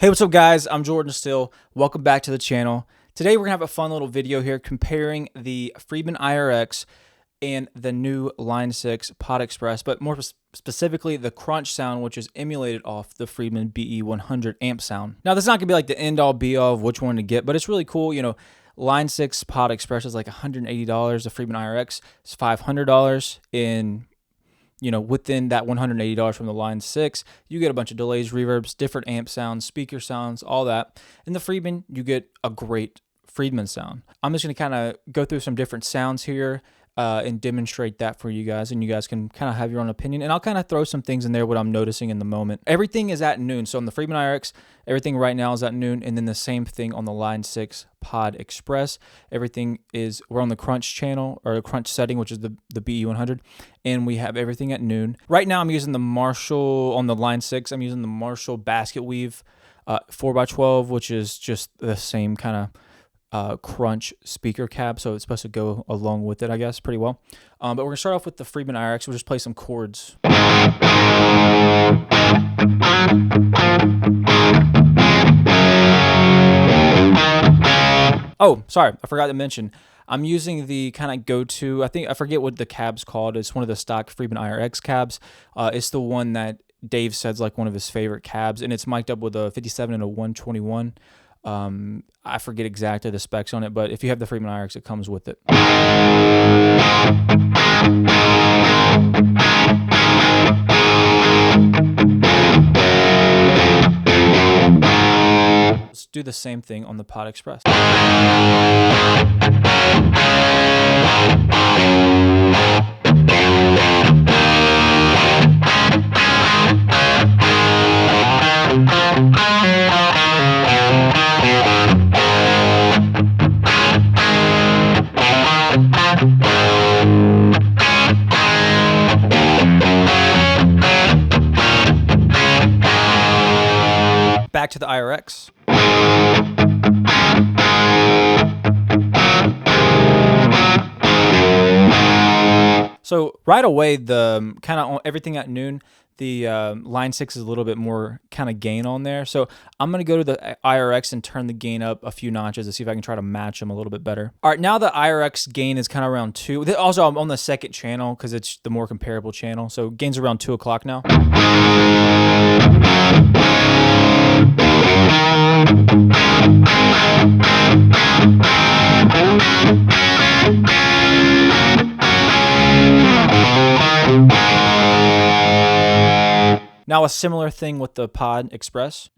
Hey, what's up guys? I'm Jordan Still. Welcome back to the channel. Today we're gonna have a fun little video here comparing the Friedman IR-X and the new Line 6 Pod Express, but more specifically the crunch sound, which is emulated off the Friedman BE100 amp sound. Now this is not gonna be like the end all be all of which one to get, but it's really cool. You know, Line 6 Pod Express is like $180. The Friedman IR-X is $500. Within that $180 from the Line 6, you get a bunch of delays, reverbs, different amp sounds, speaker sounds, all that. In the Friedman, you get a great Friedman sound. I'm just going to kind of go through some different sounds here and demonstrate that for you guys, and you guys can kind of have your own opinion, and I'll kind of throw some things in there what I'm noticing in the moment. Everything is at noon, so on the Friedman IR-X, everything right now is at noon, and then the same thing on the Line 6 Pod Express. Everything is, we're on the crunch channel, or the crunch setting, which is the BE100, and we have everything at noon. Right now I'm using the Marshall, on the Line 6, I'm using the Marshall Basket Weave 4x12, which is just the same kind of crunch speaker cab, so it's supposed to go along with it, I guess, pretty well. But we're gonna start off with the Friedman IR-X. We'll just play some chords. Oh, sorry, I forgot to mention, I'm using the kind of go-to, I forget what the cab's called. It's one of the stock Friedman IR-X cabs. It's the one that Dave said's like one of his favorite cabs, and it's mic'd up with a 57 and a 121. I forget exactly the specs on it, but if you have the Friedman IR-X, it comes with it. Let's do the same thing on the Pod Express. Back to the IR-X. So right away, the kind of everything at noon, the Line 6 is a little bit more kind of gain on there. So I'm going to go to the IR-X and turn the gain up a few notches to see if I can try to match them a little bit better. All right, now the IR-X gain is kind of around 2. Also, I'm on the second channel because it's the more comparable channel. So gain's around 2 o'clock now. Now a similar thing with the Pod Express.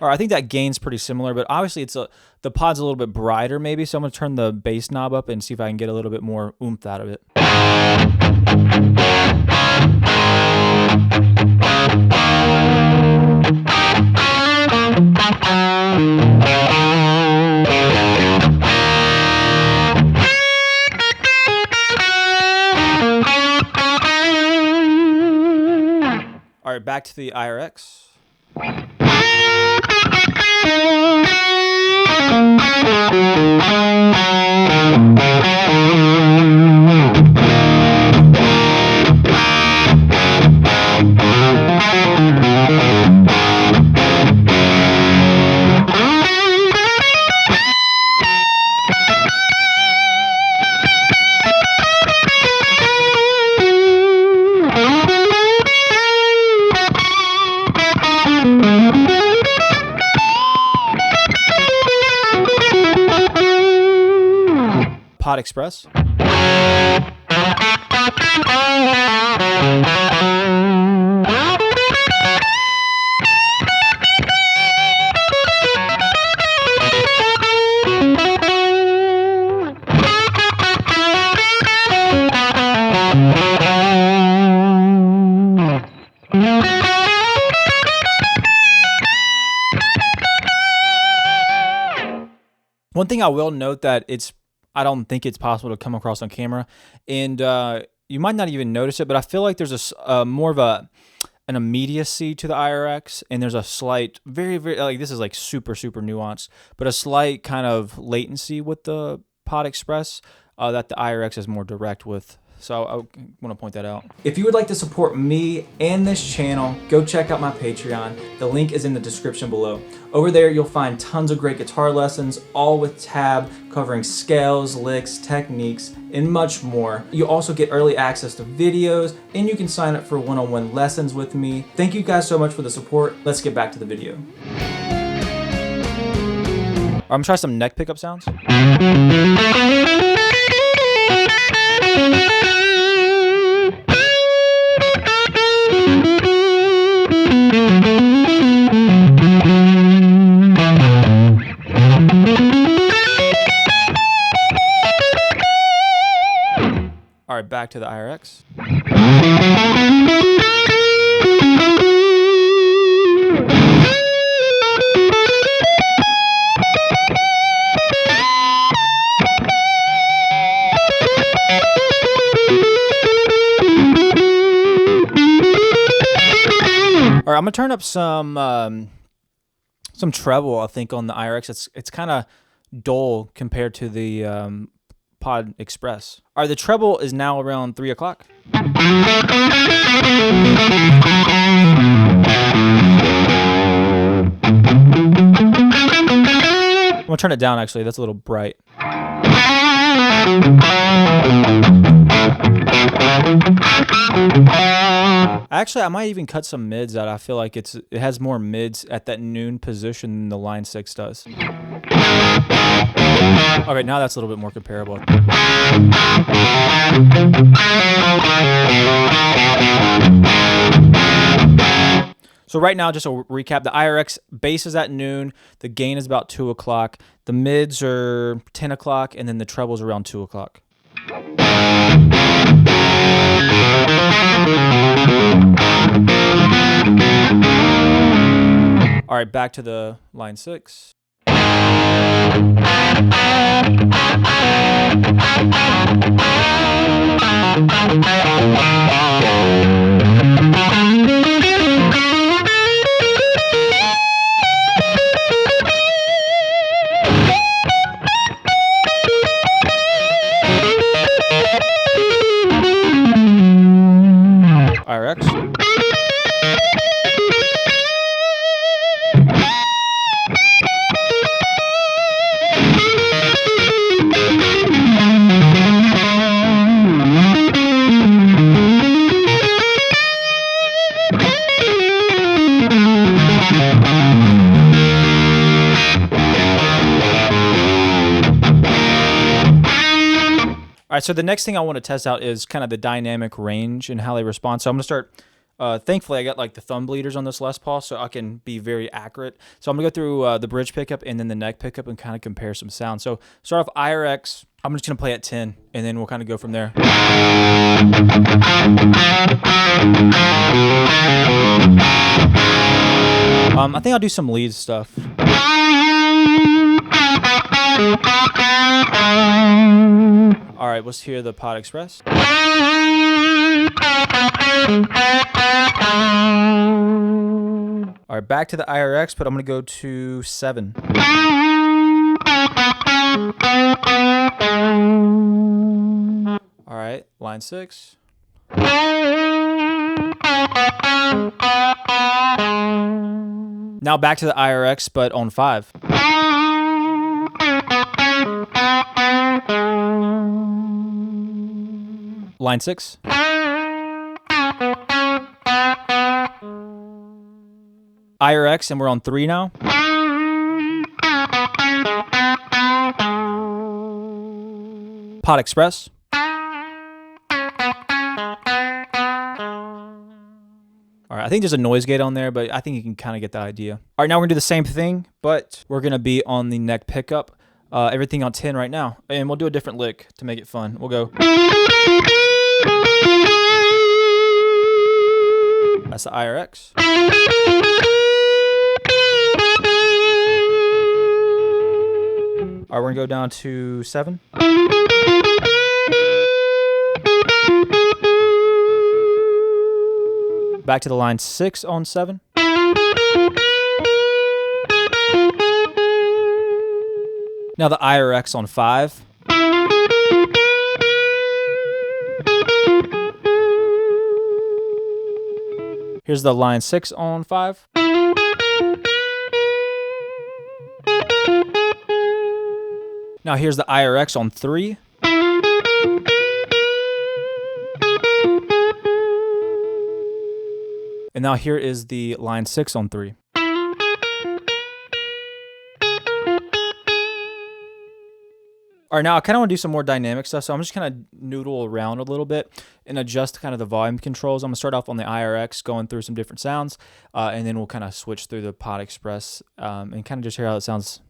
Or I think that gain's pretty similar, but obviously it's the Pod's a little bit brighter maybe, so I'm gonna turn the bass knob up and see if I can get a little bit more oomph out of it. All right, back to the IR-X. Pod Express. One thing I will note that I don't think it's possible to come across on camera, and you might not even notice it, but I feel like there's a more of an immediacy to the IR-X, and there's a slight, very, very, like this is like super, super nuanced, but a slight kind of latency with the Pod Express that the IR-X is more direct with. So I want to point that out. If you would like to support me and this channel, go check out my Patreon. The link is in the description below. Over there, you'll find tons of great guitar lessons, all with tab, covering scales, licks, techniques, and much more. You also get early access to videos, and you can sign up for one-on-one lessons with me. Thank you guys so much for the support. Let's get back to the video. I'm gonna try some neck pickup sounds. All right, back to the IR-X. All right, I'm gonna turn up some treble. I think on the IR-X, it's kind of dull compared to the Pod Express. All right, the treble is now around 3 o'clock. I'm gonna turn it down. Actually, that's a little bright. Actually, I might even cut some mids out. I feel like it has more mids at that noon position than the Line 6 does. Okay, now that's a little bit more comparable. So right now, just a recap, the IR-X bass is at noon, the gain is about 2 o'clock, the mids are 10 o'clock, and then the trebles around 2 o'clock. All right, back to the Line 6. IR-X. All right, so the next thing I want to test out is kind of the dynamic range and how they respond. So I'm going to start, thankfully I got like the thumb bleeders on this Les Paul, so I can be very accurate. So I'm going to go through the bridge pickup and then the neck pickup and kind of compare some sound. So start off IR-X, I'm just going to play at 10, and then we'll kind of go from there. I think I'll do some lead stuff. All right, let's hear the Pod Express. All right, back to the IR-X, but I'm going to go to 7. All right, Line 6. Now back to the IR-X, but on 5. Line 6. IR-X, and we're on 3 now. Pod Express. All right, I think there's a noise gate on there, but I think you can kind of get the idea. All right, now we're gonna do the same thing, but we're gonna be on the neck pickup. Everything on 10 right now, and we'll do a different lick to make it fun. We'll go. That's the IR-X. All right, we're gonna go down to 7. Back to the Line 6 on 7. Now the IR-X on 5. All Here's the line 6 on 5. Now here's the IR-X on 3. And now here is the line 6 on 3. All right, now I kind of want to do some more dynamic stuff, so I'm just kind of noodle around a little bit and adjust kind of the volume controls. I'm going to start off on the IR-X, going through some different sounds, and then we'll kind of switch through the Pod Express and kind of just hear how it sounds.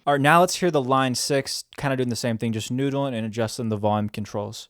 All right, now let's hear the line 6, kind of doing the same thing, just noodling and adjusting the volume controls.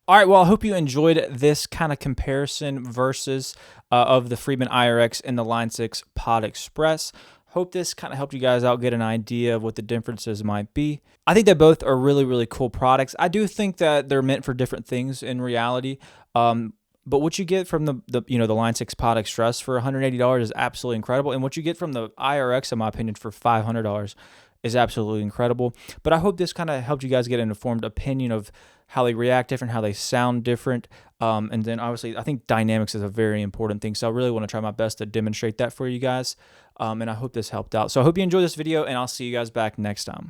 All right, well, I hope you enjoyed this kind of comparison versus of the Friedman IR-X and the Line 6 Pod Express. Hope this kind of helped you guys out get an idea of what the differences might be. I think that both are really, really cool products. I do think that they're meant for different things in reality. But what you get from the Line 6 Pod Express for $180 is absolutely incredible. And what you get from the IR-X, in my opinion, for $500 is absolutely incredible. But I hope this kind of helped you guys get an informed opinion of how they react different, how they sound different. And then obviously I think dynamics is a very important thing. So I really want to try my best to demonstrate that for you guys. And I hope this helped out. So I hope you enjoyed this video, and I'll see you guys back next time.